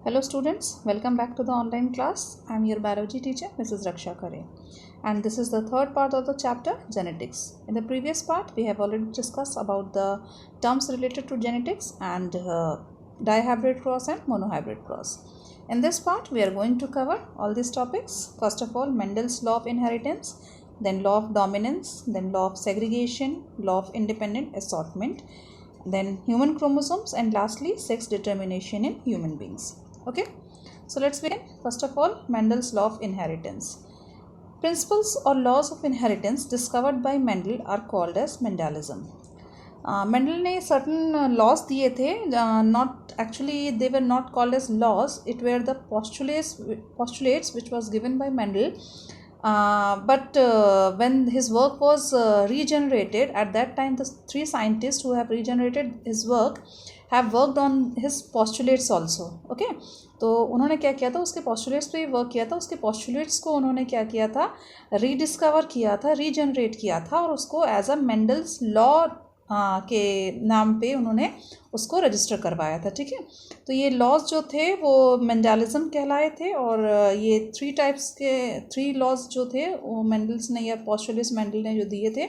Hello students, welcome back to the online class. I am your biology teacher Mrs. Raksha Kare, and this is the third part of the chapter genetics. In the previous part we have already discussed about the terms related to genetics and dihybrid cross and monohybrid cross. In this part we are going to cover all these topics. First of all, Mendel's law of inheritance, then law of dominance, then law of segregation, law of independent assortment, then human chromosomes, and lastly sex determination in human beings. Okay, so let's begin. First of all, Mendel's law of inheritance. Principles or laws of inheritance discovered by Mendel are called as Mendelism. Mendel ने certain laws दिए थे, not actually they were not called as laws, it were the postulates which was given by Mendel. But when his work was regenerated, at that time the three scientists who have regenerated his work have worked on his postulates also. Okay, तो उन्होंने क्या किया था, उसके postulates पे work किया था. उसके postulates को उन्होंने क्या किया था, रीडिस्कवर किया था, रीजनरेट किया था और उसको एज अ मेंडल्स लॉ के नाम पे उन्होंने उसको रजिस्टर करवाया था. ठीक है, तो ये लॉज जो थे वो मेंडेलिज्म कहलाए थे और ये थ्री लॉज जो थे वो मेंडल्स ने या पोस्टुलेट्स मेंडल ने जो दिए थे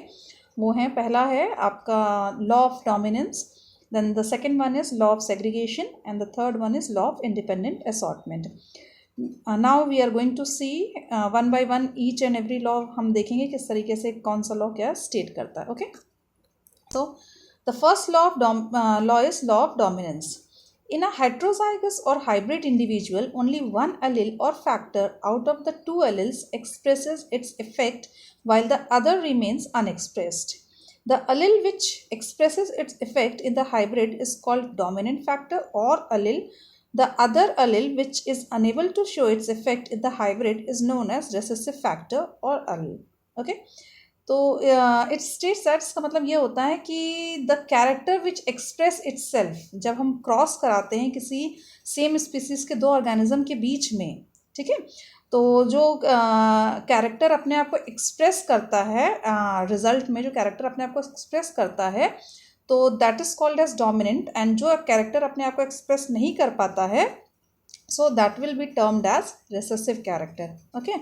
वो हैं. पहला है आपका law of dominance, then the second one is law of segregation, and the third one is law of independent assortment. Now we are going to see one by one each and every law. हम देखेंगे किस तरीके से कौन सा law क्या state करता है. Okay, so the first law is law of dominance. In a heterozygous or hybrid individual, only one allele or factor out of the two alleles expresses its effect while the other remains unexpressed. The allele which expresses its effect in the hybrid is called dominant factor or allele. The other allele which is unable to show its effect in the hybrid is known as recessive factor or allele. Okay, तो it states that, इसका मतलब ये होता है कि the character which express itself, जब हम cross कराते हैं किसी सेम स्पीसीज के दो ऑर्गेनिज्म के बीच में, ठीक है, तो जो कैरेक्टर अपने आप को एक्सप्रेस करता है रिजल्ट में, जो कैरेक्टर अपने आप को एक्सप्रेस करता है तो that is called as dominant. And जो कैरेक्टर अपने आप को एक्सप्रेस नहीं कर पाता है so that will be termed as recessive character. Okay,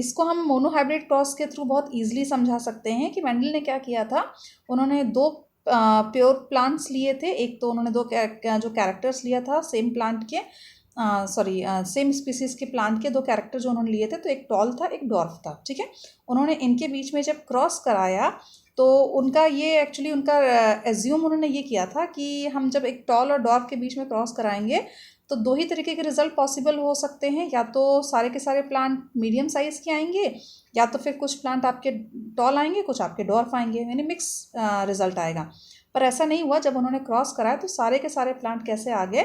इसको हम मोनोहाइब्रिड क्रॉस के थ्रू बहुत ईजिली समझा सकते हैं कि मेंडल ने क्या किया था, उन्होंने दो प्योर प्लांट्स लिए थे. एक तो उन्होंने जो कैरेक्टर्स लिया था सेम प्लांट के सेम स्पीसीज के प्लांट के दो कैरेक्टर जो उन्होंने लिए थे, तो एक टॉल था एक डॉर्फ था. ठीक है, उन्होंने इनके बीच में जब क्रॉस कराया तो उनका ये एक्चुअली उनका एज्यूम उन्होंने ये किया था कि हम जब एक टॉल और डॉर्फ के बीच में क्रॉस कराएंगे तो दो ही तरीके के रिजल्ट पॉसिबल हो सकते हैं, या तो सारे के सारे प्लांट मीडियम साइज़ के आएंगे या तो फिर कुछ प्लांट आपके टॉल आएंगे कुछ आपके डॉर्फ आएंगे, यानी मिक्स रिजल्ट आएगा. पर ऐसा नहीं हुआ. जब उन्होंने क्रॉस कराया तो सारे के सारे प्लांट कैसे आ गए,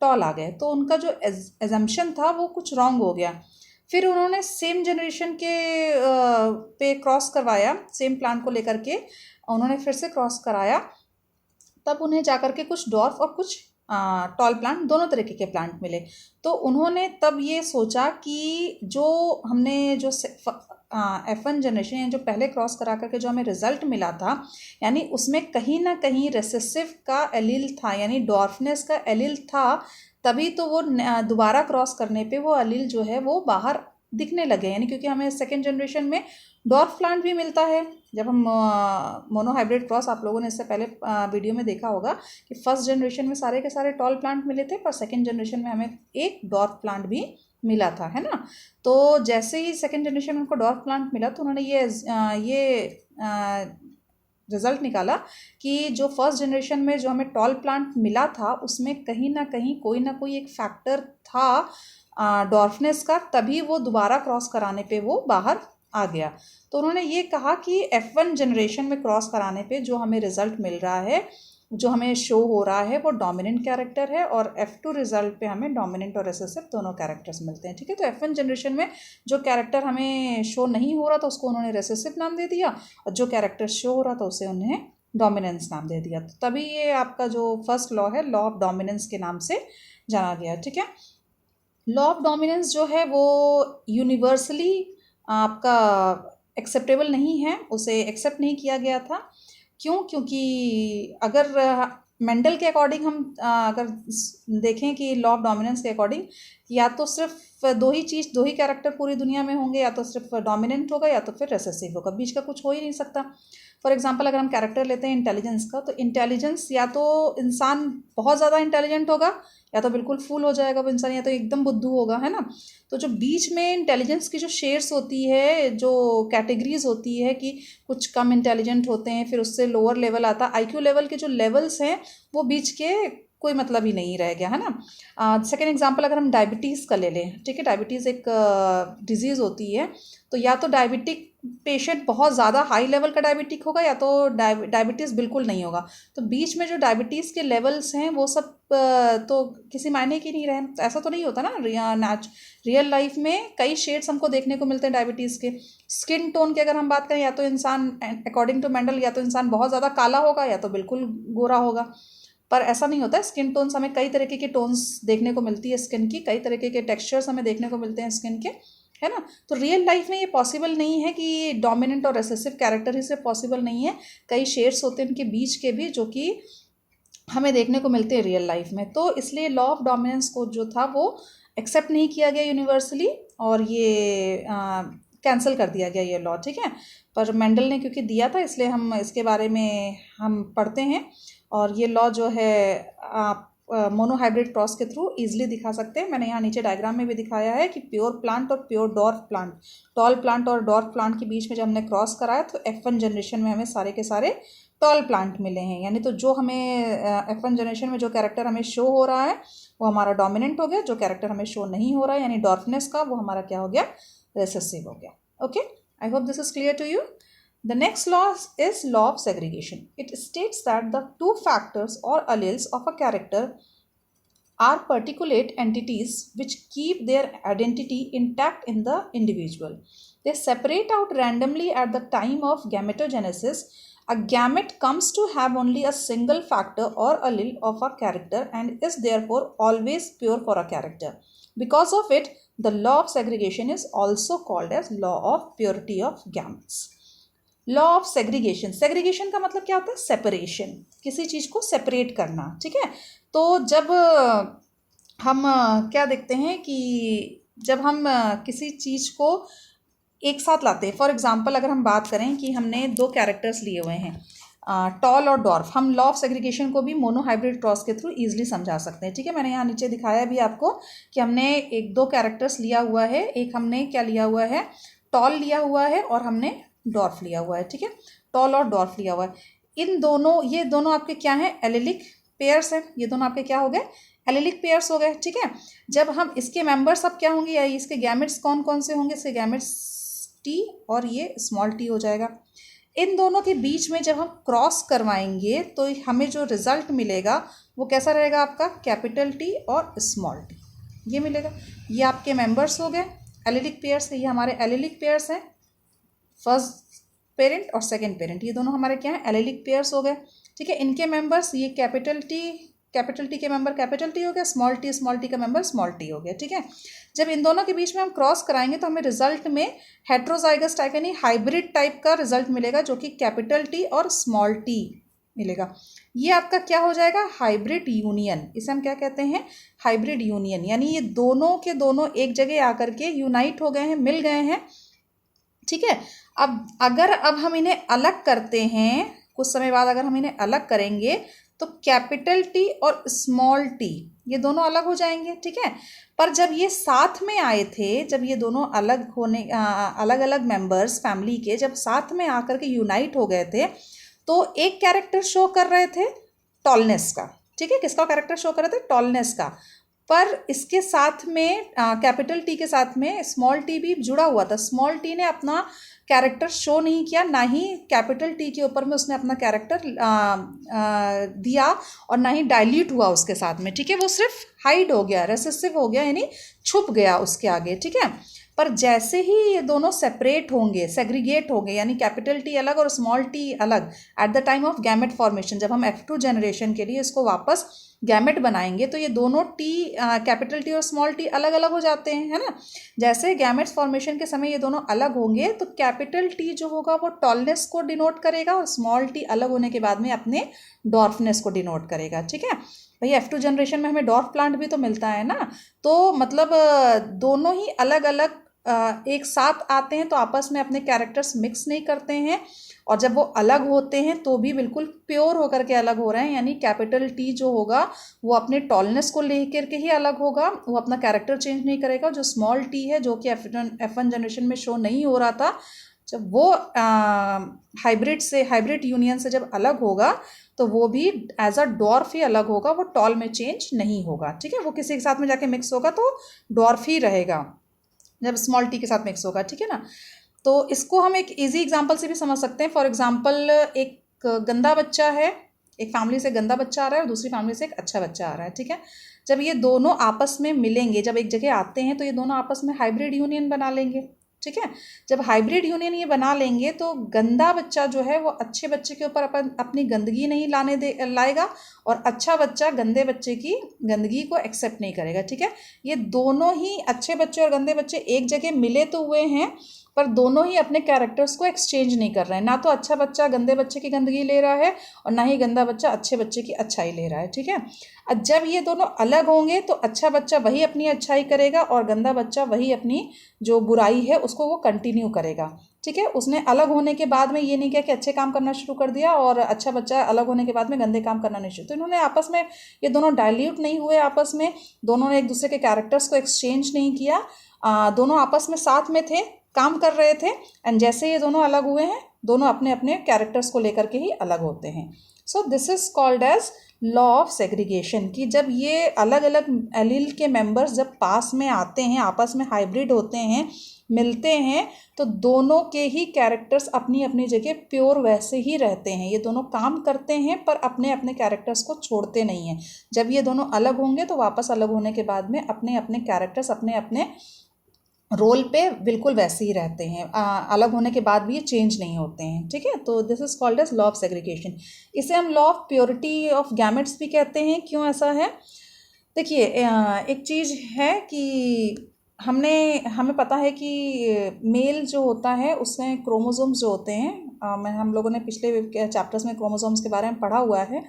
टॉल आ गए. तो उनका जो एजम्पशन था वो कुछ रॉन्ग हो गया. फिर उन्होंने सेम जनरेशन के पे क्रॉस करवाया, सेम प्लांट को लेकर के उन्होंने फिर से क्रॉस कराया, तब उन्हें जाकर के कुछ डॉर्फ और कुछ टॉल प्लांट दोनों तरीके के प्लांट मिले. तो उन्होंने तब ये सोचा कि जो हमने जो F1 जनरेशन यानी जो पहले क्रॉस करा करके जो हमें रिजल्ट मिला था, यानी उसमें कहीं ना कहीं रेसेसिव का एलील था, यानी डॉर्फनेस का एलील था, तभी तो वो दोबारा क्रॉस करने पे वो एलील जो है वो बाहर दिखने लगे. यानी क्योंकि हमें सेकेंड जनरेशन में डॉर्फ प्लांट भी मिलता है. जब हम मोनोहाइब्रिड क्रॉस, आप लोगों ने इससे पहले वीडियो में देखा होगा कि फर्स्ट जनरेशन में सारे के सारे टॉल प्लांट मिले थे, पर सेकेंड जनरेशन में हमें एक डॉर्फ प्लांट भी मिला था, है ना. तो जैसे ही सेकेंड जनरेशन में उनको डॉर्फ प्लांट मिला तो उन्होंने ये रिजल्ट निकाला कि जो फर्स्ट जनरेशन में जो हमें टॉल प्लांट मिला था उसमें कहीं ना कोई एक फैक्टर था डॉर्फनेस का, तभी वो दोबारा क्रॉस कराने पे वो बाहर आ गया. तो उन्होंने ये कहा कि F1 जनरेशन में क्रॉस कराने पे जो हमें रिजल्ट मिल रहा है, जो हमें शो हो रहा है वो डोमिनेंट कैरेक्टर है, और F2 रिजल्ट पे हमें डोमिनेंट और रिसेसिव दोनों कैरेक्टर्स मिलते हैं. ठीक है, तो F1 जनरेशन में जो कैरेक्टर हमें शो नहीं हो रहा था उसको उन्होंने रेसेसिव नाम दे दिया, और जो कैरेक्टर शो हो रहा था उसे उन्हें डोमिनेंस नाम दे दिया. तो तभी ये आपका जो फर्स्ट लॉ है लॉ ऑफ डोमिनेंस के नाम से जाना गया. ठीक है, लॉ ऑफ डोमिनेंस जो है वो यूनिवर्सली आपका एक्सेप्टेबल नहीं है, उसे एक्सेप्ट नहीं किया गया था. क्यों? क्योंकि अगर मेंडल के अकॉर्डिंग हम अगर देखें कि लॉ ऑफ डोमिनेंस के अकॉर्डिंग, या तो सिर्फ दो ही कैरेक्टर पूरी दुनिया में होंगे, या तो सिर्फ डोमिनेंट होगा या तो फिर रिसेसिव होगा, बीच का कुछ हो ही नहीं सकता। फॉर एग्जांपल अगर हम कैरेक्टर लेते हैं इंटेलिजेंस का, तो इंटेलिजेंस या तो इंसान बहुत ज़्यादा इंटेलिजेंट होगा या तो बिल्कुल फूल हो जाएगा वो इंसान, या तो एकदम बुद्धू होगा, है ना। तो जो बीच में इंटेलिजेंस की जो शेड्स होती है, जो कैटेगरीज होती है कि कुछ कम इंटेलिजेंट होते हैं, फिर उससे लोअर लेवल आता है, आईक्यू लेवल के जो लेवल्स हैं वो बीच के कोई मतलब ही नहीं रह गया, है ना। सेकेंड एग्जांपल अगर हम डायबिटीज़ का ले लें, ठीक है, डायबिटीज़ एक डिजीज़ होती है, तो या तो डायबिटिक पेशेंट बहुत ज़्यादा हाई लेवल का डायबिटिक होगा या तो डायबिटीज़ बिल्कुल नहीं होगा। तो बीच में जो डायबिटीज़ के लेवल्स हैं वो सब तो किसी मायने की नहीं रहे। तो ऐसा तो नहीं होता ना, रियल लाइफ में कई शेड्स हमको देखने को मिलते हैं डायबिटीज़ के। स्किन टोन की अगर हम बात करें, या तो इंसान अकॉर्डिंग टू मेंडल या तो इंसान बहुत ज़्यादा काला होगा या तो बिल्कुल गोरा होगा, पर ऐसा नहीं होता है। स्किन टोन्स हमें कई तरीके की टोन्स देखने को मिलती है स्किन की, कई तरीके के टेक्सचर्स हमें देखने को मिलते हैं स्किन के, है ना। तो रियल लाइफ में ये पॉसिबल नहीं है कि डोमिनेंट और रिसेसिव कैरेक्टर ही सिर्फ पॉसिबल नहीं है, कई शेड्स होते हैं इनके बीच के भी जो कि हमें देखने को मिलते हैं रियल लाइफ में। तो इसलिए लॉ ऑफ डोमिनेंस को जो था वो एक्सेप्ट नहीं किया गया यूनिवर्सली, और ये कैंसिल कर दिया गया ये लॉ, ठीक है। पर मेंडल ने क्योंकि दिया था इसलिए हम इसके बारे में हम पढ़ते हैं, और ये लॉ जो है आप मोनोहाइब्रिड क्रॉस के थ्रू इजीली दिखा सकते हैं। मैंने यहाँ नीचे डायग्राम में भी दिखाया है कि प्योर प्लांट और pure dwarf plant, tall plant और डॉर्फ प्लांट के बीच में जब हमने क्रॉस कराया तो F1 जनरेशन में हमें सारे के सारे टॉल प्लांट मिले हैं। यानी तो जो हमें F1 जनरेशन में जो कैरेक्टर हमें शो हो रहा है वो हमारा डोमिनेंट हो गया, जो कैरेक्टर हमें शो नहीं हो रहा है यानी डॉर्फनेस का, वो हमारा क्या हो गया, रिसेसिव हो गया। Okay, I hope this is clear to you. The next law is law of segregation. It states that the two factors or alleles of a character are particulate entities which keep their identity intact in the individual. They separate out randomly at the time of gametogenesis. A gamete comes to have only a single factor or allele of a character and is therefore always pure for a character. Because of it, the law of segregation is also called as law of purity of gametes. Law of segregation, segregation का मतलब क्या होता है, separation, किसी चीज़ को separate करना, ठीक है। तो जब हम क्या देखते हैं कि जब हम किसी चीज़ को एक साथ लाते हैं, फॉर एग्जांपल अगर हम बात करें कि हमने दो कैरेक्टर्स लिए हुए हैं, टॉल और डॉर्फ, हम लॉ ऑफ सेग्रीगेशन को भी मोनोहाइब्रिड क्रॉस के थ्रू ईजिली समझा सकते हैं, ठीक है। मैंने यहाँ नीचे दिखाया भी आपको कि हमने एक दो कैरेक्टर्स लिया हुआ है, एक हमने क्या लिया हुआ है, टॉल लिया हुआ है और हमने डॉर्फ लिया हुआ है, ठीक है, टॉल और डॉर्फ लिया हुआ है। इन दोनों, ये दोनों आपके क्या हैं, एलिलिक पेयर्स हैं, ये दोनों आपके क्या हो गए, एलिलिक पेयर्स हो गए, ठीक है। जब हम इसके मेंबर्स अब क्या होंगे, या इसके गैमेट्स कौन कौन से होंगे, इसके गैमेट्स टी और ये स्मॉल टी हो जाएगा। इन दोनों के बीच में जब हम क्रॉस करवाएंगे तो हमें जो रिजल्ट मिलेगा वो कैसा रहेगा, आपका कैपिटल टी और स्मॉल टी, ये मिलेगा। ये आपके मेंबर्स हो गए एलिलिक पेयर्स, ये हमारे एलिलिक पेयर्स हैं, फर्स्ट पेरेंट और सेकंड पेरेंट, ये दोनों हमारे क्या हैं, एलिलिक पेयर्स हो गए, ठीक है। इनके मेंबर्स, ये कैपिटल टी के मेंबर कैपिटल टी हो गया, स्मॉल टी का मेंबर स्मॉल टी हो गया, ठीक है। जब इन दोनों के बीच में हम क्रॉस कराएंगे तो हमें रिजल्ट में हेट्रोजाइगस टाइप यानी हाइब्रिड टाइप का रिजल्ट मिलेगा, जो कि कैपिटल टी और स्मॉल टी मिलेगा। ये आपका क्या हो जाएगा, हाइब्रिड यूनियन, इसे हम क्या कहते हैं, हाइब्रिड यूनियन। यानी ये दोनों के दोनों एक जगह आकर के यूनाइट हो गए हैं, मिल गए हैं, ठीक है। अब हम इन्हें अलग करते हैं, कुछ समय बाद अगर हम इन्हें अलग करेंगे तो कैपिटल टी और स्मॉल टी ये दोनों अलग हो जाएंगे, ठीक है। पर जब ये साथ में आए थे, जब ये दोनों अलग अलग मेंबर्स फैमिली के जब साथ में आकर के यूनाइट हो गए थे तो एक कैरेक्टर शो कर रहे थे टॉलनेस का, ठीक है। किसका कैरेक्टर शो कर रहे थे, टॉलनेस का। पर इसके साथ में कैपिटल टी के साथ में स्मॉल टी भी जुड़ा हुआ था। स्मॉल टी ने अपना कैरेक्टर शो नहीं किया, ना ही कैपिटल टी के ऊपर में उसने अपना कैरेक्टर दिया और ना ही डाइल्यूट हुआ उसके साथ में, ठीक है। वो सिर्फ हाइड हो गया, रेसेसिव हो गया, यानी छुप गया उसके आगे, ठीक है। पर जैसे ही ये दोनों सेपरेट होंगे, सेग्रीगेट होंगे, यानी कैपिटल टी अलग और स्मॉल टी अलग eight the time of gamete formation, जब हम F2 जनरेशन के लिए इसको वापस गैमेट बनाएंगे तो ये दोनों टी, कैपिटल टी और स्मॉल टी अलग अलग हो जाते हैं, है ना। जैसे गैमेट्स फॉर्मेशन के समय ये दोनों अलग होंगे तो कैपिटल टी जो होगा वो टॉलनेस को डिनोट करेगा और स्मॉल टी अलग होने के बाद में अपने डॉर्फनेस को डिनोट करेगा, ठीक है। भाई F2 जनरेशन में हमें डॉर्फ प्लांट भी तो मिलता है ना, तो मतलब दोनों ही अलग अलग एक साथ आते हैं तो आपस में अपने कैरेक्टर्स मिक्स नहीं करते हैं, और जब वो अलग होते हैं तो भी बिल्कुल प्योर होकर के अलग हो रहे हैं, यानी कैपिटल टी जो होगा वो अपने टॉलनेस को लेकर के ही अलग होगा, वो अपना कैरेक्टर चेंज नहीं करेगा। जो स्मॉल टी है जो कि F1 जनरेशन में शो नहीं हो रहा था, जब वो हाइब्रिड यूनियन से जब अलग होगा तो वो भी एज अ डॉर्फ ही अलग होगा, वो टॉल में चेंज नहीं होगा, ठीक है। वो किसी के साथ में जाके मिक्स होगा तो डॉर्फ ही रहेगा जब स्मॉल टी के साथ मिक्स होगा, ठीक है ना। तो इसको हम एक इजी एग्जांपल से भी समझ सकते हैं। फॉर एग्जांपल एक गंदा बच्चा है, एक फैमिली से गंदा बच्चा आ रहा है और दूसरी फैमिली से एक अच्छा बच्चा आ रहा है, ठीक है। जब ये दोनों आपस में मिलेंगे, जब एक जगह आते हैं तो ये दोनों आपस में हाइब्रिड यूनियन बना लेंगे, ठीक है। जब हाइब्रिड यूनियन ये बना लेंगे तो गंदा बच्चा जो है वो अच्छे बच्चे के ऊपर अपनी गंदगी नहीं लाएगा और अच्छा बच्चा गंदे बच्चे की गंदगी को एक्सेप्ट नहीं करेगा, ठीक है। ये दोनों ही अच्छे बच्चे और गंदे बच्चे एक जगह मिले तो हुए हैं, पर दोनों ही अपने कैरेक्टर्स को एक्सचेंज नहीं कर रहे हैं। ना तो अच्छा बच्चा गंदे बच्चे की गंदगी ले रहा है और ना ही गंदा बच्चा अच्छे बच्चे की अच्छाई ले रहा है, ठीक है। अब जब ये दोनों अलग होंगे तो अच्छा बच्चा वही अपनी अच्छाई करेगा और गंदा बच्चा वही अपनी जो बुराई है उसको वो कंटिन्यू करेगा, ठीक है। उसने अलग होने के बाद में ये नहीं किया कि अच्छे काम करना शुरू कर दिया और अच्छा बच्चा अलग होने के बाद में गंदे काम करना नहीं शुरू, तो इन्होंने आपस में ये दोनों डाइल्यूट नहीं हुए, आपस में दोनों ने एक दूसरे के कैरेक्टर्स को एक्सचेंज नहीं किया, दोनों आपस में साथ में थे, काम कर रहे थे, एंड जैसे ये दोनों अलग हुए हैं दोनों अपने अपने कैरेक्टर्स को लेकर के ही अलग होते हैं। So this is called as law of segregation, कि जब ये अलग अलग एलील के मेंबर्स जब पास में आते हैं, आपस में हाइब्रिड होते हैं, मिलते हैं, तो दोनों के ही कैरेक्टर्स अपनी अपनी जगह प्योर वैसे ही रहते हैं। ये दोनों काम करते हैं पर अपने अपने कैरेक्टर्स को छोड़ते नहीं हैं। जब ये दोनों अलग होंगे तो वापस अलग होने के बाद में अपने अपने कैरेक्टर्स अपने अपने रोल पे बिल्कुल वैसे ही रहते हैं, अलग होने के बाद भी ये चेंज नहीं होते हैं, ठीक है। तो this is called as law of segregation. इसे हम law of purity of gametes भी कहते हैं। क्यों ऐसा है? देखिए, एक चीज़ है कि हमें पता है कि मेल जो होता है उसमें क्रोमोसोम्स जो होते हैं, हम लोगों ने पिछले चैप्टर्स में क्रोमोसोम्स के बारे में पढ़ा हुआ है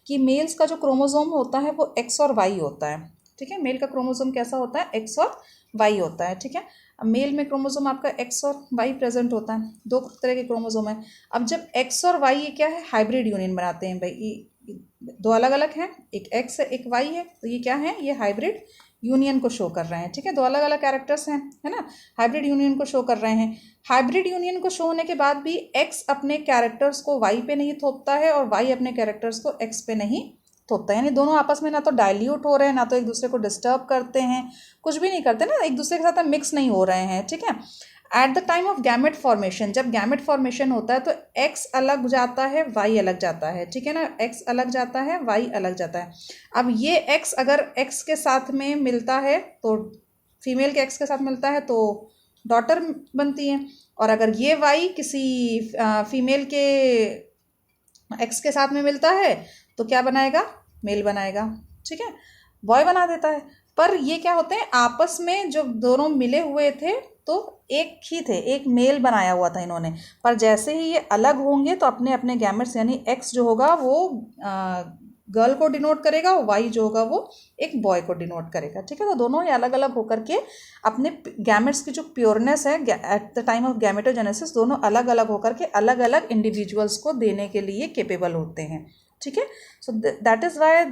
कि मेल्स का जो क्रोमोसोम होता है वो एक्स और वाई होता है, ठीक है। मेल का क्रोमोसोम कैसा होता है? एक्स और वाई होता है, ठीक है। अब मेल में क्रोमोसोम आपका एक्स और वाई प्रेजेंट होता है, दो तरह के क्रोमोसोम है। अब जब एक्स और वाई ये क्या है? हाइब्रिड यूनियन बनाते हैं। भाई ये दो अलग अलग हैं, एक एक्स है एक वाई है, तो ये क्या है? ये हाइब्रिड यूनियन को शो कर रहे हैं, ठीक है। दो अलग अलग कैरेक्टर्स हैं, है ना, हाइब्रिड यूनियन को शो कर रहे हैं। हाइब्रिड यूनियन को शो होने के बाद भी एक्स अपने कैरेक्टर्स को वाई पे नहीं थोपता है और वाई अपने कैरेक्टर्स को एक्स पे नहीं थोपता है, यानी दोनों आपस में ना तो डाइल्यूट हो रहे हैं, ना तो एक दूसरे को डिस्टर्ब करते हैं, कुछ भी नहीं करते ना, एक दूसरे के साथ मिक्स नहीं हो रहे हैं, ठीक है। Eight the time of gamete formation, जब गैमेट फॉर्मेशन होता है तो एक्स अलग जाता है, वाई अलग जाता है, ठीक है ना। एक्स अलग जाता है, वाई अलग जाता है। अब ये एक्स अगर एक्स के साथ में मिलता है तो फीमेल के एक्स के साथ मिलता है तो डॉटर बनती है, और अगर ये वाई किसी फीमेल के एक्स के साथ में मिलता है तो क्या बनाएगा? मेल बनाएगा, ठीक है, बॉय बना देता है। पर ये क्या होते हैं, आपस में जो दोनों मिले हुए थे तो एक ही थे, एक मेल बनाया हुआ था इन्होंने, पर जैसे ही ये अलग होंगे तो अपने अपने गैमेट्स, यानी एक्स जो होगा वो गर्ल को डिनोट करेगा और वाई जो होगा वो एक बॉय को डिनोट करेगा, ठीक है। तो दोनों ही अलग अलग होकर के अपने गैमेट्स की जो प्योरनेस है eight the time of gametogenesis, दोनों अलग अलग होकर के अलग अलग इंडिविजुअल्स को देने के लिए केपेबल होते हैं, ठीक है। So that is why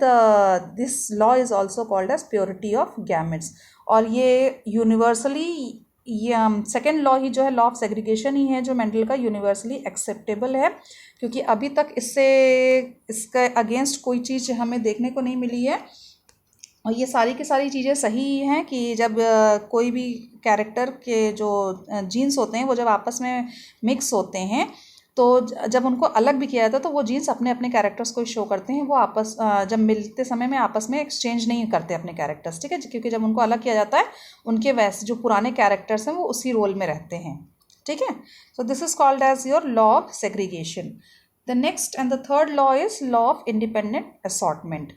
this law is also called as purity of gametes. और ये यूनिवर्सली, ये सेकेंड लॉ ही जो है लॉ ऑफ सेग्रीगेशन ही है जो मेंडल का यूनिवर्सली एक्सेप्टेबल है, क्योंकि अभी तक इसके अगेंस्ट कोई चीज़ हमें देखने को नहीं मिली है। और ये सारी की सारी चीज़ें सही हैं कि जब कोई भी कैरेक्टर के जो जीन्स होते हैं वो जब आपस में मिक्स होते हैं तो जब उनको अलग भी किया जाता है तो वो जीन्स अपने अपने कैरेक्टर्स को शो करते हैं, वो आपस जब मिलते समय में आपस में एक्सचेंज नहीं करते अपने कैरेक्टर्स, ठीक है, क्योंकि जब उनको अलग किया जाता है उनके वैसे जो पुराने कैरेक्टर्स हैं वो उसी रोल में रहते हैं, ठीक है। So this is called as your law of segregation. The next and the third law is law of independent assortment.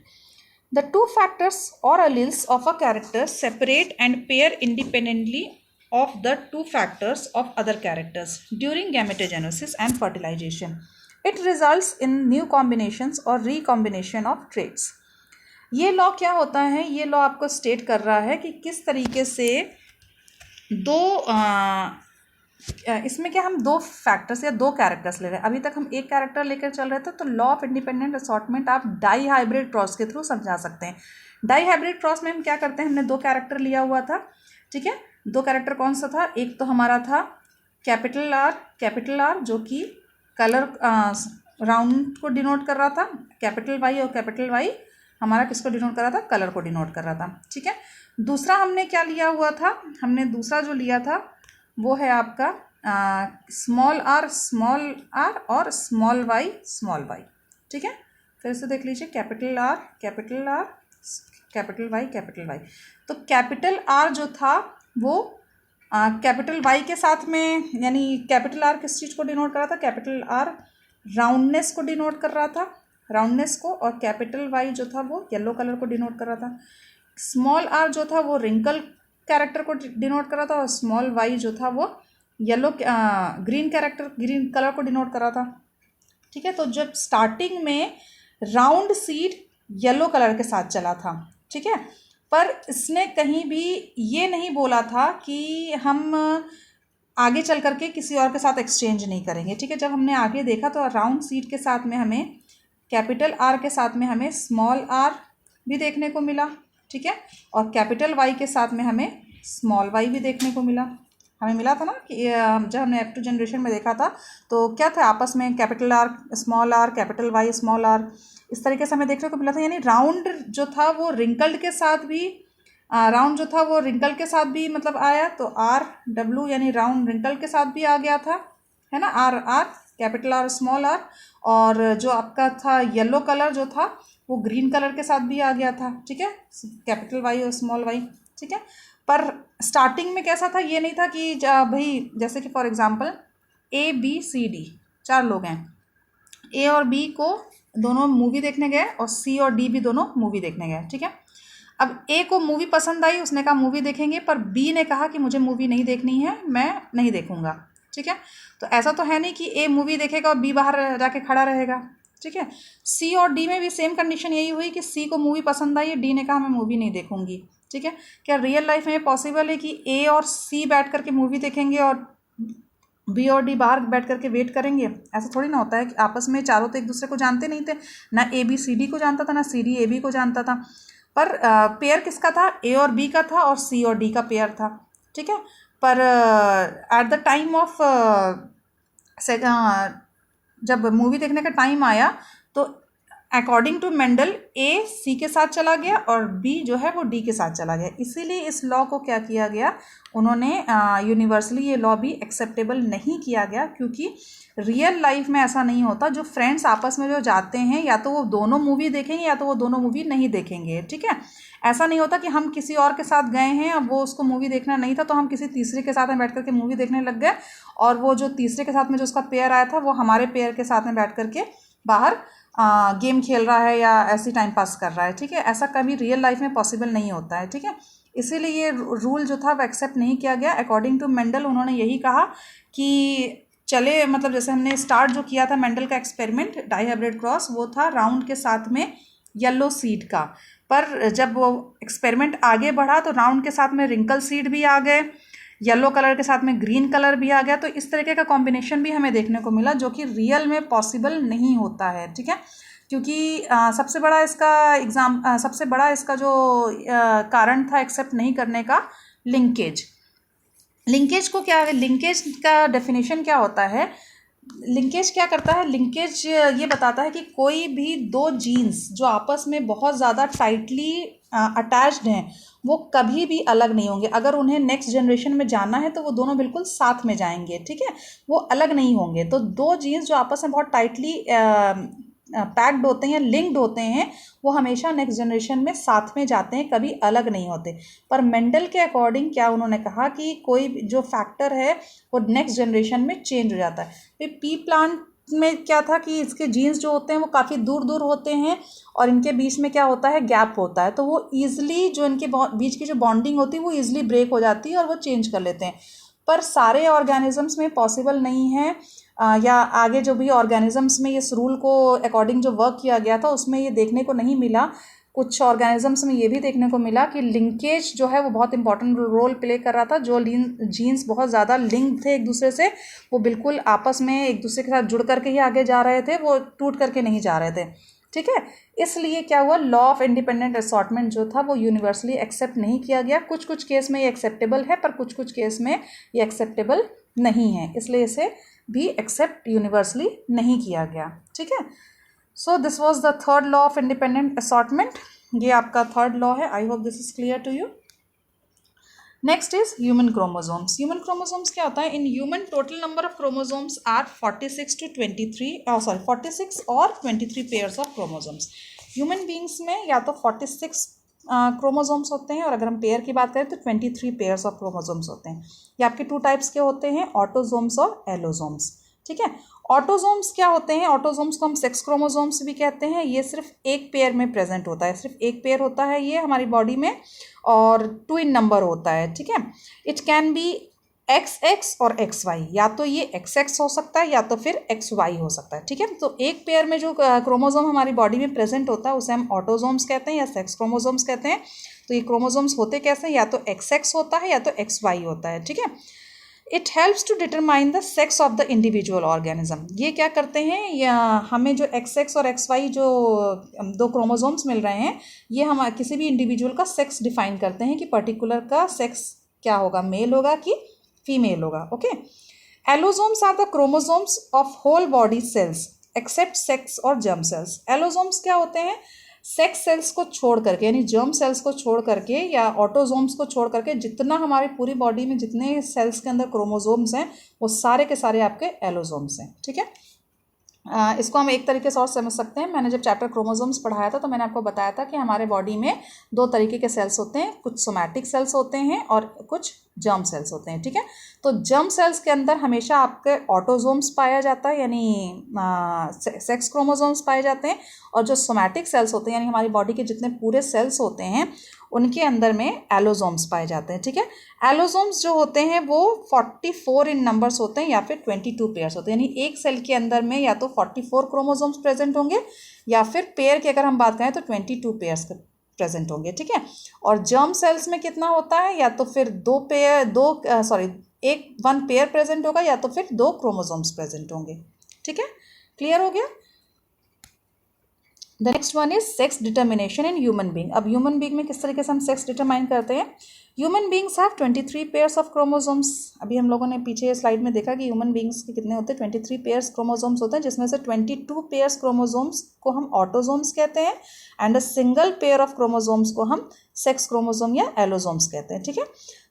The two factors or alleles of a character separate and pair independently of the two factors of other characters during gametogenesis and fertilization. It results in new combinations or recombination of traits. ये law क्या होता है? ये law आपको state कर रहा है कि किस तरीके से इसमें क्या हम दो फैक्टर्स या दो कैरेक्टर्स ले रहे हैं. अभी तक हम एक कैरेक्टर लेकर चल रहे थे, तो लॉ ऑफ इंडिपेंडेंट असॉर्टमेंट आप डाई हाइब्रिड क्रॉस के थ्रू समझा सकते हैं. डाई हाइब्रिड क्रॉस में हम क्या करते हैं, हमने दो कैरेक्टर लिया हुआ था. ठीक है, दो कैरेक्टर कौन सा था? एक तो हमारा था कैपिटल आर जो कि कलर राउंड को डिनोट कर रहा था. कैपिटल वाई और कैपिटल वाई हमारा किसको डिनोट कर रहा था? कलर को डिनोट कर रहा था. ठीक है, दूसरा हमने क्या लिया हुआ था? हमने दूसरा जो लिया था वो है आपका स्मॉल आर और स्मॉल वाई. ठीक है, फिर से देख लीजिए, कैपिटल आर कैपिटल वाई. तो कैपिटल आर जो था वो कैपिटल वाई के साथ में, यानी कैपिटल आर किस चीज़ को डिनोट कर रहा था? कैपिटल आर राउंडनेस को डिनोट कर रहा था, राउंडनेस को. और कैपिटल वाई जो था वो येलो कलर को डिनोट कर रहा था. स्मॉल आर जो था वो रिंकल कैरेक्टर को डिनोट कर रहा था, और स्मॉल वाई जो था वो ग्रीन कलर को डिनोट कर रहा था. ठीक है, तो जब स्टार्टिंग में राउंड सीड येलो कलर के साथ चला था. ठीक है, पर इसने कहीं भी ये नहीं बोला था कि हम आगे चल करके किसी और के साथ एक्सचेंज नहीं करेंगे. ठीक है, जब हमने आगे देखा तो राउंड सीड के साथ में हमें कैपिटल आर के साथ में हमें स्मॉल आर भी देखने को मिला. ठीक है, और कैपिटल वाई के साथ में हमें स्मॉल वाई भी देखने को मिला. हमें मिला था ना कि जब हमने F2 जनरेशन में देखा था तो क्या था, आपस में capital R small R, capital Y small R, इस तरीके से हमें देखने को मिला था. यानी राउंड जो था वो रिंकल्ड के साथ भी मतलब आया. तो RW यानी राउंड रिंकल के साथ भी आ गया था, है ना. R capital R small R. और जो आपका था येलो कलर जो था वो ग्रीन कलर के साथ भी आ गया था. ठीक है, कैपिटल वाई और स्मॉल वाई. ठीक है, पर स्टार्टिंग में कैसा था, ये नहीं था कि भाई जैसे कि फॉर एग्जांपल ABCD 4 लोग हैं. A और B को दोनों मूवी देखने गए और C और D भी दोनों मूवी देखने गए. ठीक है, अब A को मूवी पसंद आई, उसने कहा मूवी देखेंगे, पर B ने कहा कि मुझे मूवी नहीं देखनी है, मैं नहीं देखूँगा. ठीक है, तो ऐसा तो है नहीं कि A मूवी देखेगा और B बाहर जाके खड़ा रहेगा. ठीक है, C और D में भी सेम कंडीशन यही हुई कि C को मूवी पसंद आई है, D ने कहा मैं मूवी नहीं देखूंगी. ठीक है, क्या रियल लाइफ में पॉसिबल है कि A और C बैठ करके मूवी देखेंगे और B और D बाहर बैठ करके वेट करेंगे? ऐसा थोड़ी ना होता है कि आपस में चारों तो एक दूसरे को जानते नहीं थे, ना ABCD को जानता था, ना CD AB को जानता था. पर पेयर किसका था? A और B का था और C और D का पेयर था. ठीक है, पर एट द टाइम ऑफ जब मूवी देखने का टाइम आया तो according to Mendel A C के साथ चला गया और B जो है वो D के साथ चला गया. इसीलिए इस लॉ को क्या किया गया, उन्होंने यूनिवर्सली ये लॉ भी एक्सेप्टेबल नहीं किया गया, क्योंकि रियल लाइफ में ऐसा नहीं होता. जो फ्रेंड्स आपस में जो जाते हैं, या तो वो दोनों मूवी देखेंगे या तो वो दोनों मूवी नहीं देखेंगे. ठीक है, ऐसा नहीं होता कि हम किसी और के साथ गए हैं, अब वो उसको मूवी देखना नहीं था तो हम किसी तीसरे के साथ में बैठ करके मूवी देखने लग गए, और वो जो तीसरे के साथ में जो उसका पेयर आया था वो हमारे पेयर के साथ में बैठ करके बाहर गेम खेल रहा है या ऐसी टाइम पास कर रहा है. ठीक है, ऐसा कभी रियल लाइफ में पॉसिबल नहीं होता है. ठीक है, इसीलिए ये रूल जो था वो एक्सेप्ट नहीं किया गया. अकॉर्डिंग टू मेंडल उन्होंने यही कहा कि चले, मतलब जैसे हमने स्टार्ट जो किया था मेंडल का एक्सपेरिमेंट डाई हाइब्रिड क्रॉस, वो था राउंड के साथ में येलो सीड का. पर जब वो एक्सपेरिमेंट आगे बढ़ा तो राउंड के साथ में रिंकल सीड भी आ गए, येलो कलर के साथ में ग्रीन कलर भी आ गया. तो इस तरीके का कॉम्बिनेशन भी हमें देखने को मिला, जो कि रियल में पॉसिबल नहीं होता है. ठीक है, क्योंकि सबसे बड़ा इसका जो कारण था एक्सेप्ट नहीं करने का, लिंकेज को क्या है, लिंकेज का डेफिनेशन क्या होता है? लिंकेज क्या करता है? लिंकेज ये बताता है कि कोई भी दो जीन्स जो आपस में बहुत ज़्यादा टाइटली अटैच्ड हैं वो कभी भी अलग नहीं होंगे. अगर उन्हें नेक्स्ट जनरेशन में जाना है तो वो दोनों बिल्कुल साथ में जाएंगे. ठीक है, वो अलग नहीं होंगे. तो दो जीन्स जो आपस में बहुत टाइटली पैक्ड होते हैं या लिंक्ड होते हैं वो हमेशा नेक्स्ट जनरेशन में साथ में जाते हैं, कभी अलग नहीं होते. पर मेंडल के अकॉर्डिंग क्या उन्होंने कहा कि कोई जो फैक्टर है वो नेक्स्ट जनरेशन में चेंज हो जाता है. पी प्लांट में क्या था कि इसके जीन्स जो होते हैं वो काफ़ी दूर दूर होते हैं और इनके बीच में क्या होता है, गैप होता है, तो वो ईजिली जो इनके बीच की जो बॉन्डिंग होती है वो ईजिली ब्रेक हो जाती है और वो चेंज कर लेते हैं। पर सारे ऑर्गेनिजम्स में पॉसिबल नहीं है, या आगे जो भी ऑर्गेनिजम्स में इस रूल को अकॉर्डिंग जो वर्क किया गया था उसमें ये देखने को नहीं मिला। कुछ ऑर्गेनिजम्स में ये भी देखने को मिला कि लिंकेज जो है वो बहुत इंपॉर्टेंट रोल प्ले कर रहा था। जो जीन्स बहुत ज़्यादा लिंक थे एक दूसरे से, वो बिल्कुल आपस में एक दूसरे के साथ जुड़ करके ही आगे जा रहे थे, वो टूट करके नहीं जा रहे थे। ठीक है, इसलिए क्या हुआ, लॉ ऑफ इंडिपेंडेंट असॉर्टमेंट जो था वो यूनिवर्सली एक्सेप्ट नहीं किया गया। कुछ कुछ केस में ये एक्सेप्टेबल है पर कुछ कुछ केस में ये एक्सेप्टेबल नहीं है, इसलिए इसे भी एक्सेप्ट यूनिवर्सली नहीं किया गया। ठीक है, so this was the third law of independent assortment. ये आपका थर्ड लॉ है। I hope this is clear to you. Next is human chromosomes. Human chromosomes क्या होता है? In human total number of chromosomes are 46 to 23 46 और 23 pairs of chromosomes. Human beings में या तो 46 क्रोमोसोम्स होते हैं और अगर हम पेयर की बात करें तो 23 पेयर्स ऑफ क्रोमोसोम्स होते हैं। ये आपके टू टाइप्स के होते हैं, ऑटोसोम्स और एलोसोम्स। ठीक है, ऑटोसोम्स क्या होते हैं? ऑटोसोम्स को हम सेक्स क्रोमोसोम्स भी कहते हैं। ये सिर्फ एक पेयर में प्रेजेंट होता है, सिर्फ एक पेयर होता है ये हमारी बॉडी में, और 2 इन नंबर होता है। ठीक है, इट कैन बी XX और XY, या तो ये XX हो सकता है या तो फिर XY हो सकता है। ठीक है, तो एक पेयर में जो क्रोमोसोम हमारी बॉडी में प्रेजेंट होता है उसे हम ऑटोसोम्स कहते हैं या सेक्स क्रोमोसोम्स कहते हैं। तो ये क्रोमोसोम्स होते कैसे? या तो XX होता है या तो XY होता है। ठीक है, it helps to determine the sex of the individual organism. ये क्या करते हैं, या हमें जो XX और XY जो 2 क्रोमोसोम्स मिल रहे हैं, ये हम किसी भी इंडिविजुअल का सेक्स डिफाइन करते हैं कि पर्टिकुलर का सेक्स क्या होगा, मेल होगा कि फीमेल होगा। Okay, allosomes are the chromosomes of whole body cells except sex और जर्म सेल्स। एलोसोम्स क्या होते हैं? सेक्स सेल्स को छोड़ करके, यानी जर्म सेल्स को छोड़ करके या ऑटोसोम्स को छोड़ करके जितना हमारी पूरी बॉडी में जितने सेल्स के अंदर क्रोमोसोम्स हैं वो सारे के सारे आपके एलोसोम्स हैं। ठीक है, इसको हम एक तरीके से और समझ सकते हैं। मैंने जब चैप्टर क्रोमोसोम्स पढ़ाया था तो मैंने आपको बताया था कि हमारे बॉडी में 2 तरीके के सेल्स होते हैं, कुछ सोमैटिक सेल्स होते हैं और कुछ जर्म सेल्स होते हैं। ठीक है, तो जर्म सेल्स के अंदर हमेशा आपके ऑटोसोम्स पाया जाता है, यानी सेक्स क्रोमोसोम्स पाए जाते हैं, और जो सोमैटिक सेल्स होते हैं यानी हमारी बॉडी के जितने पूरे सेल्स होते हैं उनके अंदर में एलोसोम्स पाए जाते हैं। ठीक है, एलोसोम्स जो होते हैं वो 44 इन नंबर्स होते हैं या फिर 22 पेयर्स होते हैं, यानी एक सेल के अंदर में या तो 44 क्रोमोसोम्स प्रेजेंट होंगे या फिर पेयर की अगर हम बात करें तो 22 पेयर्स प्रेजेंट होंगे। ठीक है, और जर्म सेल्स में कितना होता है? या तो फिर 1 पेयर प्रेजेंट होगा या तो फिर 2 क्रोमोसोम्स प्रेजेंट होंगे। ठीक है, क्लियर हो गया? The next one is sex determination in human being. अब ह्यूमन बींग में किस तरीके से हम सेक्स डिटरमाइन करते हैं? Human beings have 23 pairs of chromosomes. अभी हम लोगों ने पीछे स्लाइड में देखा कि ह्यूमन बींग्स के कितने होते हैं, 23 पेयर्स क्रोमोसोम्स होते हैं, जिसमें से 22 पेयर्स क्रोमोसोम्स को हम ऑटोसोम्स कहते हैं and a single pair of chromosomes को हम सेक्स क्रोमोसोम या एलोसोम्स कहते हैं। ठीक है,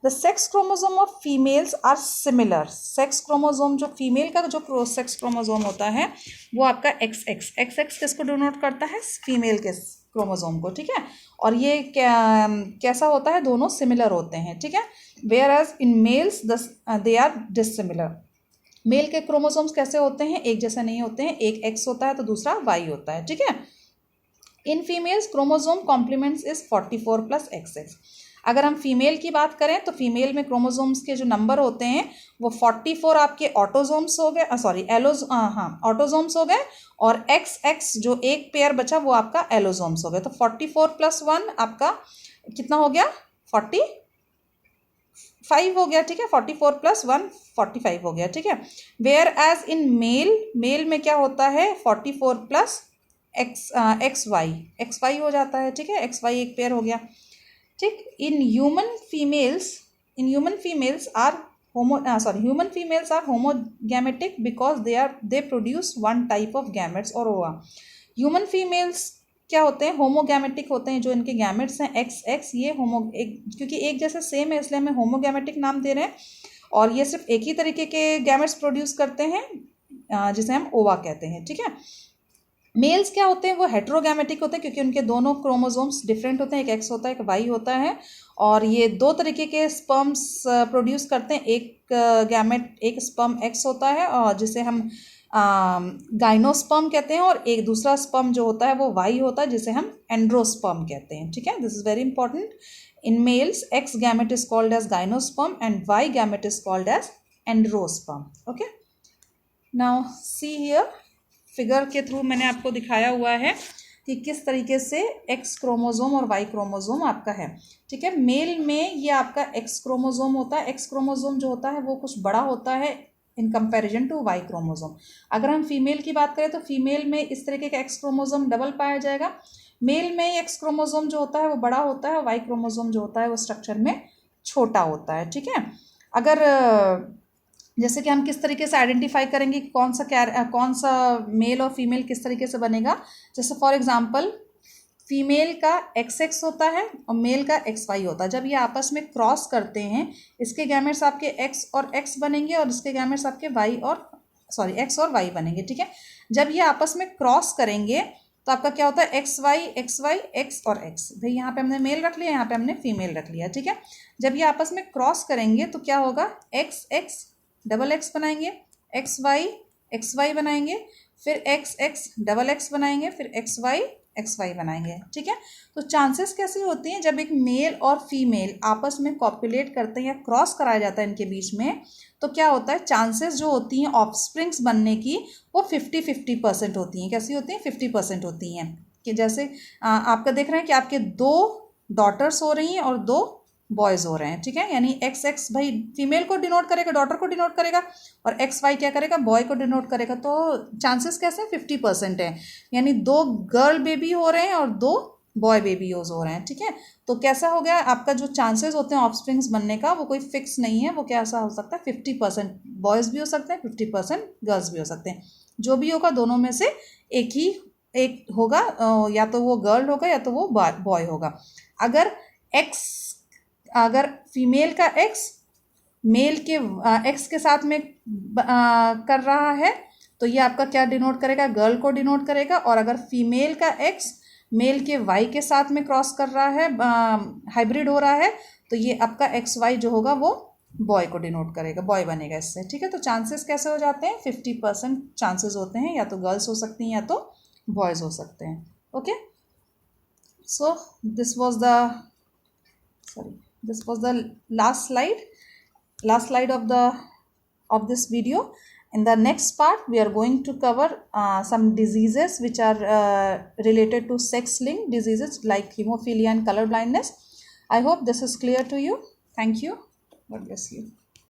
the sex chromosome of females are similar. Sex chromosome जो फीमेल का जो सेक्स क्रोमोसोम होता है वो आपका XX किसको डिनोट करता है? फीमेल के क्रोमोसोम को। ठीक है, और ये कैसा होता है? दोनों सिमिलर होते हैं। ठीक है, whereas in males they are dissimilar. Male के क्रोमोसोम्स कैसे होते हैं? एक जैसे नहीं होते हैं, एक X होता है तो दूसरा Y होता है। ठीक है, in females chromosome complements is 44 + XX। अगर हम फीमेल की बात करें तो फीमेल में क्रोमोसोम्स के जो नंबर होते हैं वो 44 आपके ऑटोसोम्स हो गए, ऑटोसोम्स हो गए, और XX जो एक पेयर बचा वो आपका एलोसोम्स हो गए। तो 44 + 1 आपका कितना हो गया? 45 हो गया। ठीक है, 44 + 1 45 हो गया। ठीक है, वेयर एज इन मेल में क्या होता है? 44 + XY हो जाता है। ठीक है, XY एक पेयर हो गया। ठीक, human females are homogametic because they produce 1 type of gametes और ओवा। ह्यूमन फीमेल्स क्या होते हैं? होमोगैमेटिक होते हैं। जो इनके गैमेट्स हैं XX, ये क्योंकि एक जैसे सेम है इसलिए हमें होमोगैमेटिक नाम दे रहे हैं, और ये सिर्फ एक ही तरीके के गैमेट्स प्रोड्यूस करते हैं जिसे हम ओवा कहते हैं। ठीक है, मेल्स क्या होते हैं? वो हेट्रोगैमेटिक होते हैं क्योंकि उनके दोनों क्रोमोसोम्स डिफरेंट होते हैं, एक X होता है एक Y होता है, और ये 2 तरीके के स्पर्म्स प्रोड्यूस करते हैं। एक गैमेट, एक स्पर्म X होता है और जिसे हम गाइनोस्पर्म कहते हैं, और एक दूसरा स्पर्म जो होता है वो वाई होता है, जिसे हम एंड्रोस्पर्म कहते हैं. ठीक है, this is very important. In males X gamete is called as gynosperm and Y gamete is called as androsperm. Okay, now see here, figure के थ्रू मैंने आपको दिखाया हुआ है कि किस तरीके से एक्स क्रोमोजोम और वाई क्रोमोजोम आपका है. ठीक है, मेल में ये आपका एक्स क्रोमोजोम होता है. एक्स क्रोमोजोम जो होता है वो कुछ बड़ा होता है in comparison to Y chromosome. अगर हम फीमेल की बात करें तो फीमेल में इस तरीके का एक्स क्रोमोजोम डबल पाया जाएगा. मेल में एक्स क्रोमोजोम जो होता है वो बड़ा होता है, वाई क्रोमोजोम जो होता है वो स्ट्रक्चर में छोटा होता है. ठीक है, अगर जैसे कि हम किस तरीके से आइडेंटिफाई करेंगे कि कौन सा मेल और फीमेल किस तरीके से बनेगा. जैसे फॉर एग्जांपल फीमेल का XX होता है और मेल का XY होता है. जब ये आपस में क्रॉस करते हैं, इसके गैमेट्स आपके X और X बनेंगे और इसके गैमेट्स आपके X और Y बनेंगे. ठीक है, जब ये आपस में क्रॉस करेंगे तो आपका क्या होता है, XY XY X और X. भाई यहाँ पे हमने मेल रख लिया, यहाँ पे हमने फीमेल रख लिया. ठीक है, जब ये आपस में क्रॉस करेंगे तो क्या होगा, XX डबल X बनाएंगे, XY XY बनाएंगे, फिर XX डबल X बनाएंगे, फिर XY XY बनाएंगे. ठीक है, तो चांसेस कैसी होती हैं जब एक मेल और फीमेल आपस में कॉपुलेट करते हैं या क्रॉस कराया जाता है इनके बीच में, तो क्या होता है, चांसेस जो होती हैं ऑफस्प्रिंग्स बनने की वो 50-50% होती हैं. कैसी होती हैं, 50% होती हैं. कि जैसे आपका देख रहे हैं कि आपके 2 डॉटर्स हो रही हैं और 2 बॉयज़ हो रहे हैं. ठीक है, यानी XX भाई फीमेल को डिनोट करेगा, डॉटर को डिनोट करेगा, और XY क्या करेगा, बॉय को डिनोट करेगा. तो चांसेस कैसे हैं, 50% है. यानी 2 गर्ल बेबी हो रहे हैं और 2 बॉय बेबीज हो रहे हैं. ठीक है, तो कैसा हो गया, आपका जो चांसेस होते हैं ऑफस्प्रिंग्स बनने का वो कोई फिक्स नहीं है. वो कैसा हो सकता है, 50% बॉयज़ भी हो सकते हैं, 50% गर्ल्स भी हो सकते हैं. जो भी होगा दोनों में से एक होगा, या तो वो गर्ल होगा या तो वो बॉय होगा. अगर फीमेल का X मेल के X के साथ में कर रहा है तो ये आपका क्या डिनोट करेगा, गर्ल को डिनोट करेगा. और अगर फीमेल का X मेल के Y के साथ में क्रॉस कर रहा है, हाइब्रिड हो रहा है, तो ये आपका XY जो होगा वो बॉय को डिनोट करेगा, बॉय बनेगा इससे. ठीक है, तो चांसेस कैसे हो जाते हैं, 50% चांसेस होते हैं, या तो गर्ल्स हो सकती हैं या तो बॉयज़ हो सकते हैं. Okay, so this was the last slide of this video. In the next part we are going to cover some diseases which are related to sex linked diseases like hemophilia and color blindness. I hope this is clear to you. Thank you. God bless you.